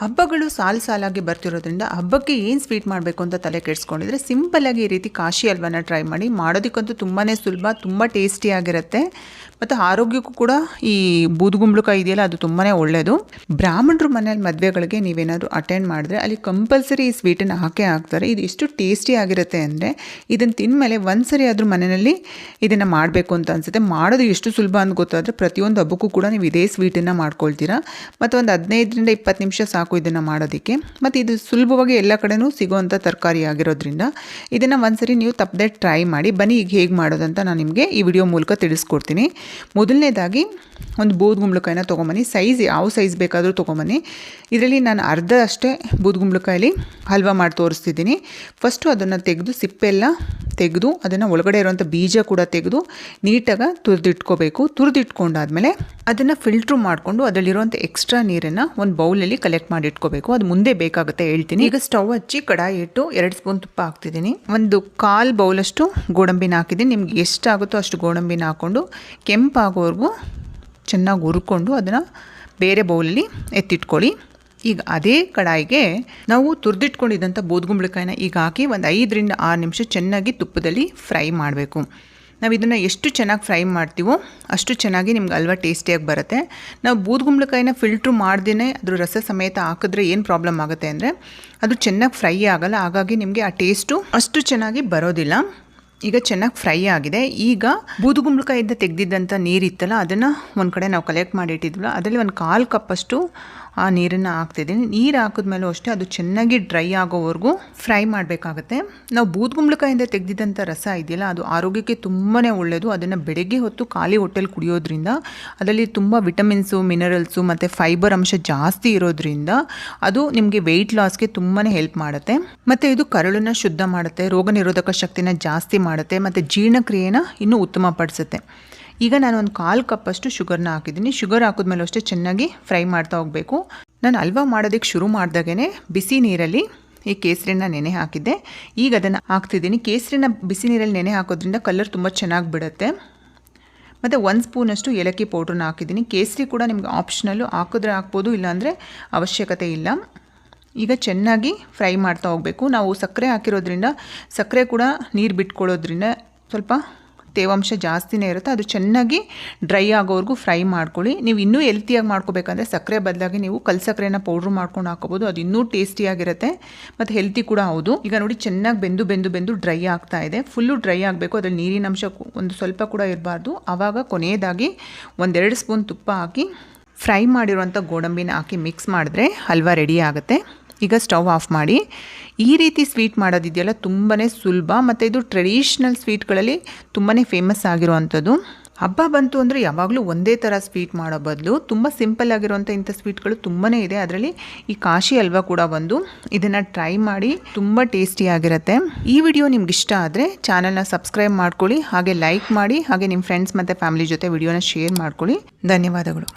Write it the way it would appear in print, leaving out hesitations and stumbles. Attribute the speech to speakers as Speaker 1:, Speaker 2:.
Speaker 1: ಹಬ್ಬಗಳು ಸಾಲಾಗಿ ಬರ್ತಿರೋದ್ರಿಂದ ಹಬ್ಬಕ್ಕೆ ಏನು ಸ್ವೀಟ್ ಮಾಡಬೇಕು ಅಂತ ತಲೆ ಕೆಡಿಸ್ಕೊಂಡಿದ್ರೆ ಸಿಂಪಲ್ಲಾಗಿ ಈ ರೀತಿ ಕಾಶಿ ಹಲ್ವಾನ ಟ್ರೈ ಮಾಡಿ. ಮಾಡೋದಕ್ಕಂತೂ ತುಂಬಾ ಸುಲಭ, ತುಂಬ ಟೇಸ್ಟಿಯಾಗಿರುತ್ತೆ ಮತ್ತು ಆರೋಗ್ಯಕ್ಕೂ ಕೂಡ ಈ ಬೂದುಗುಂಬಳಕಾಯಿ ಇದೆಯಲ್ಲ ಅದು ತುಂಬಾ ಒಳ್ಳೆಯದು. ಬ್ರಾಹ್ಮಣರು ಮನೆಯಲ್ಲಿ ಮದುವೆಗಳಿಗೆ ನೀವೇನಾದರೂ ಅಟೆಂಡ್ ಮಾಡಿದ್ರೆ ಅಲ್ಲಿ ಕಂಪಲ್ಸರಿ ಈ ಸ್ವೀಟನ್ನು ಹಾಕ್ತಾರೆ. ಇದು ಎಷ್ಟು ಟೇಸ್ಟಿಯಾಗಿರುತ್ತೆ ಅಂದರೆ ಇದನ್ನು ತಿಂದಮೇಲೆ ಒಂದ್ಸರಿ ಆದರೂ ಮನೆಯಲ್ಲಿ ಇದನ್ನು ಮಾಡಬೇಕು ಅಂತ ಅನಿಸುತ್ತೆ. ಮಾಡೋದು ಎಷ್ಟು ಸುಲಭ ಅಂತ ಗೊತ್ತಾದರೆ ಪ್ರತಿಯೊಂದು ಹಬ್ಬಕ್ಕೂ ಕೂಡ ನೀವು ಇದೇ ಸ್ವೀಟನ್ನು ಮಾಡ್ಕೊಳ್ತೀರಾ. ಮತ್ತು ಒಂದು 15ರಿಂದ 20 ನಿಮಿಷ ಸಾಕು ಇದನ್ನು ಮಾಡೋದಕ್ಕೆ. ಮತ್ತು ಇದು ಸುಲಭವಾಗಿ ಎಲ್ಲ ಕಡೆನೂ ಸಿಗೋವಂಥ ತರಕಾರಿ ಆಗಿರೋದ್ರಿಂದ ಇದನ್ನು ಒಂದ್ಸರಿ ನೀವು ತಪ್ಪದೆ ಟ್ರೈ ಮಾಡಿ. ಬನ್ನಿ ಈಗ ಹೇಗೆ ಮಾಡೋದಂತ ನಾನು ನಿಮಗೆ ಈ ವಿಡಿಯೋ ಮೂಲಕ ತಿಳಿಸ್ಕೊಡ್ತೀನಿ. ಮೊದಲನೇದಾಗಿ ಒಂದು ಬೂದುಗುಂಬಳಕಾಯಿನ ತೊಗೊಂಬನ್ನಿ. ಸೈಜ್ ಯಾವ ಸೈಜ್ ಬೇಕಾದರೂ ತೊಗೊಂಬನ್ನಿ. ಇದರಲ್ಲಿ ನಾನು ಅರ್ಧ ಅಷ್ಟೇ ಬೂದುಗುಂಬಳಕಾಯಲ್ಲಿ ಹಲ್ವಾ ಮಾಡಿ ತೋರಿಸ್ತಿದ್ದೀನಿ. ಫಸ್ಟು ಅದನ್ನು ತೆಗೆದು ಸಿಪ್ಪೆಲ್ಲ ತೆಗೆದು ಅದನ್ನು ಒಳಗಡೆ ಇರುವಂಥ ಬೀಜ ಕೂಡ ತೆಗೆದು ನೀಟಾಗಿ ತುರಿದಿಟ್ಕೋಬೇಕು. ತುರಿದಿಟ್ಕೊಂಡಾದ್ಮೇಲೆ ಅದನ್ನು ಫಿಲ್ಟ್ರ್ ಮಾಡಿಕೊಂಡು ಅದರಲ್ಲಿರುವಂಥ ಎಕ್ಸ್ಟ್ರಾ ನೀರನ್ನು ಒಂದು ಬೌಲಲ್ಲಿ ಕಲೆಕ್ಟ್ ಮಾಡಿ ಇಟ್ಕೋಬೇಕು. ಅದು ಮುಂದೆ ಬೇಕಾಗುತ್ತೆ ಹೇಳ್ತೀನಿ. ಈಗ ಸ್ಟವ್ ಹಚ್ಚಿ ಕಡಾಯಿ ಇಟ್ಟು 2 ಸ್ಪೂನ್ ತುಪ್ಪ ಹಾಕ್ತಿದ್ದೀನಿ. ಒಂದು 1/4 ಬೌಲಷ್ಟು ಗೋಡಂಬಿನ ಹಾಕಿದ್ದೀನಿ. ನಿಮ್ಗೆ ಎಷ್ಟಾಗುತ್ತೋ ಅಷ್ಟು ಗೋಡಂಬಿನ ಹಾಕ್ಕೊಂಡು ಕೆಂಪಾಗೋವರೆಗೂ ಚೆನ್ನಾಗಿ ಹುರ್ಕೊಂಡು ಅದನ್ನು ಬೇರೆ ಬೌಲಲ್ಲಿ ಎತ್ತಿಟ್ಕೊಳ್ಳಿ. ಈಗ ಅದೇ ಕಡಾಯಿಗೆ ನಾವು ತುರಿದಿಟ್ಕೊಂಡಿದ್ದಂಥ ಬೂದುಗುಂಬಳಕಾಯಿನ ಈಗ ಹಾಕಿ ಒಂದು 5ರಿಂದ 6 ನಿಮಿಷ ಚೆನ್ನಾಗಿ ತುಪ್ಪದಲ್ಲಿ ಫ್ರೈ ಮಾಡಬೇಕು. ನಾವು ಇದನ್ನು ಎಷ್ಟು ಚೆನ್ನಾಗಿ ಫ್ರೈ ಮಾಡ್ತೀವೋ ಅಷ್ಟು ಚೆನ್ನಾಗಿ ನಿಮ್ಗೆ ಹಲ್ವಾ ಟೇಸ್ಟಿಯಾಗಿ ಬರುತ್ತೆ. ನಾವು ಬೂದುಗುಂಬಳಕಾಯಿನ ಫಿಲ್ಟ್ರ್ ಮಾಡ್ದೇ ಅದ್ರ ರಸ ಸಮೇತ ಹಾಕಿದ್ರೆ ಏನು ಪ್ರಾಬ್ಲಮ್ ಆಗುತ್ತೆ ಅಂದರೆ ಅದು ಚೆನ್ನಾಗಿ ಫ್ರೈ ಆಗಲ್ಲ. ಹಾಗಾಗಿ ನಿಮಗೆ ಆ ಟೇಸ್ಟು ಅಷ್ಟು ಚೆನ್ನಾಗಿ ಬರೋದಿಲ್ಲ. ಈಗ ಚೆನ್ನಾಗಿ ಫ್ರೈ ಆಗಿದೆ. ಈಗ ಬೂದುಗುಂಬಳಕಾಯಿಂದ ತೆಗೆದಿದ್ದಂಥ ನೀರಿತ್ತಲ್ಲ ಅದನ್ನು ಒಂದು ಕಡೆ ನಾವು ಕಲೆಕ್ಟ್ ಮಾಡಿ ಇಟ್ಟಿದ್ವಲ್ಲ ಅದರಲ್ಲಿ ಒಂದು 1/4 ಕಪ್ಪಷ್ಟು ಆ ನೀರನ್ನು ಹಾಕ್ತಿದ್ದೀನಿ. ನೀರು ಹಾಕಿದ್ಮೇಲೂ ಅಷ್ಟೇ ಅದು ಚೆನ್ನಾಗಿ ಡ್ರೈ ಆಗೋವರೆಗೂ ಫ್ರೈ ಮಾಡಬೇಕಾಗತ್ತೆ. ನಾವು ಬೂದುಗುಂಬಳಕಾಯಿಂದ ತೆಗೆದಿದ್ದಂಥ ರಸ ಇದೆಯಲ್ಲ ಅದು ಆರೋಗ್ಯಕ್ಕೆ ತುಂಬಾ ಒಳ್ಳೆಯದು. ಅದನ್ನು ಬೆಳಗ್ಗೆ ಹೊತ್ತು ಖಾಲಿ ಹೊಟ್ಟೆಲಿ ಕುಡಿಯೋದ್ರಿಂದ ಅದರಲ್ಲಿ ತುಂಬ ವಿಟಮಿನ್ಸು, ಮಿನರಲ್ಸು ಮತ್ತು ಫೈಬರ್ ಅಂಶ ಜಾಸ್ತಿ ಇರೋದ್ರಿಂದ ಅದು ನಿಮಗೆ ವೆಯ್ಟ್ ಲಾಸ್ಗೆ ತುಂಬಾ ಹೆಲ್ಪ್ ಮಾಡುತ್ತೆ. ಮತ್ತು ಇದು ಕರುಳನ್ನು ಶುದ್ಧ ಮಾಡುತ್ತೆ, ರೋಗ ನಿರೋಧಕ ಶಕ್ತಿನ ಜಾಸ್ತಿ ಮಾಡುತ್ತೆ ಮತ್ತು ಜೀರ್ಣಕ್ರಿಯೆನ ಇನ್ನೂ ಉತ್ತಮಪಡಿಸುತ್ತೆ. ಈಗ ನಾನು ಒಂದು 1/4 ಕಪ್ಪಷ್ಟು ಶುಗರ್ನ ಹಾಕಿದ್ದೀನಿ. ಶುಗರ್ ಹಾಕಿದ್ಮೇಲೆ ಅಷ್ಟೇ ಚೆನ್ನಾಗಿ ಫ್ರೈ ಮಾಡ್ತಾ ಹೋಗಬೇಕು. ನಾನು ಹಲ್ವಾ ಮಾಡೋದಕ್ಕೆ ಶುರು ಮಾಡಿದಾಗೇ ಬಿಸಿ ನೀರಲ್ಲಿ ಈ ಕೇಸರಿನ ನೆನೆ ಹಾಕಿದ್ದೆ. ಈಗ ಅದನ್ನು ಹಾಕ್ತಿದ್ದೀನಿ. ಕೇಸರಿನ ಬಿಸಿ ನೀರಲ್ಲಿ ನೆನೆ ಹಾಕೋದ್ರಿಂದ ಕಲರ್ ತುಂಬ ಚೆನ್ನಾಗಿ ಬಿಡುತ್ತೆ. ಮತ್ತು 1 ಸ್ಪೂನಷ್ಟು ಏಲಕ್ಕಿ ಪೌಡ್ರನ್ನ ಹಾಕಿದ್ದೀನಿ. ಕೇಸರಿ ಕೂಡ ನಿಮ್ಗೆ ಆಪ್ಷನಲ್ಲು, ಹಾಕಿದ್ರೆ ಹಾಕ್ಬೋದು, ಇಲ್ಲಾಂದರೆ ಅವಶ್ಯಕತೆ ಇಲ್ಲ. ಈಗ ಚೆನ್ನಾಗಿ ಫ್ರೈ ಮಾಡ್ತಾ ಹೋಗಬೇಕು. ನಾವು ಸಕ್ಕರೆ ಹಾಕಿರೋದ್ರಿಂದ ಸಕ್ಕರೆ ಕೂಡ ನೀರು ಬಿಟ್ಕೊಳ್ಳೋದ್ರಿಂದ ಸ್ವಲ್ಪ ತೇವಾಂಶ ಜಾಸ್ತಿನೇ ಇರುತ್ತೆ. ಅದು ಚೆನ್ನಾಗಿ ಡ್ರೈ ಆಗೋವರೆಗೂ ಫ್ರೈ ಮಾಡ್ಕೊಳ್ಳಿ. ನೀವು ಇನ್ನೂ ಹೆಲ್ತಿಯಾಗಿ ಮಾಡ್ಕೋಬೇಕಂದ್ರೆ ಸಕ್ಕರೆ ಬದಲಾಗಿ ನೀವು ಕಲ್ಸಕ್ಕರೆನ ಪೌಡ್ರ್ ಮಾಡ್ಕೊಂಡು ಹಾಕೋಬೋದು. ಅದು ಇನ್ನೂ ಟೇಸ್ಟಿಯಾಗಿರುತ್ತೆ ಮತ್ತು ಹೆಲ್ತಿ ಕೂಡ ಹೌದು. ಈಗ ನೋಡಿ ಚೆನ್ನಾಗಿ ಬೆಂದು ಡ್ರೈ ಆಗ್ತಾ ಇದೆ. ಫುಲ್ಲು ಡ್ರೈ ಆಗಬೇಕು. ಅದರಲ್ಲಿ ನೀರಿನ ಅಂಶ ಒಂದು ಸ್ವಲ್ಪ ಕೂಡ ಇರಬಾರ್ದು. ಆವಾಗ ಕೊನೆಯದಾಗಿ 1-2 ಸ್ಪೂನ್ ತುಪ್ಪ ಹಾಕಿ ಫ್ರೈ ಮಾಡಿರುವಂಥ ಗೋಡಂಬಿನ ಹಾಕಿ ಮಿಕ್ಸ್ ಮಾಡಿದ್ರೆ ಹಲ್ವಾ ರೆಡಿ ಆಗುತ್ತೆ. ಈಗ ಸ್ಟವ್ ಆಫ್ ಮಾಡಿ. ಈ ರೀತಿ ಸ್ವೀಟ್ ಮಾಡೋದಿದೆಯಲ್ಲ ತುಂಬಾ ಸುಲಭ ಮತ್ತು ಇದು ಟ್ರೆಡಿಷ್ನಲ್ ಸ್ವೀಟ್ಗಳಲ್ಲಿ ತುಂಬಾ ಫೇಮಸ್ ಆಗಿರುವಂಥದ್ದು. ಹಬ್ಬ ಬಂತು ಅಂದರೆ ಯಾವಾಗಲೂ ಒಂದೇ ಥರ ಸ್ವೀಟ್ ಮಾಡೋ ಬದಲು ತುಂಬ ಸಿಂಪಲ್ ಆಗಿರುವಂಥ ಇಂಥ ಸ್ವೀಟ್ಗಳು ತುಂಬಾ ಇದೆ. ಅದರಲ್ಲಿ ಈ ಕಾಶಿ ಹಲ್ವಾ ಕೂಡ ಒಂದು. ಇದನ್ನು ಟ್ರೈ ಮಾಡಿ, ತುಂಬ ಟೇಸ್ಟಿಯಾಗಿರುತ್ತೆ. ಈ ವಿಡಿಯೋ ನಿಮ್ಗೆ ಇಷ್ಟ ಆದರೆ ಚಾನಲ್ನ ಸಬ್ಸ್ಕ್ರೈಬ್ ಮಾಡ್ಕೊಳ್ಳಿ, ಹಾಗೆ ಲೈಕ್ ಮಾಡಿ, ಹಾಗೆ ನಿಮ್ಮ ಫ್ರೆಂಡ್ಸ್ ಮತ್ತು ಫ್ಯಾಮಿಲಿ ಜೊತೆ ವಿಡಿಯೋನ ಶೇರ್ ಮಾಡ್ಕೊಳ್ಳಿ. ಧನ್ಯವಾದಗಳು.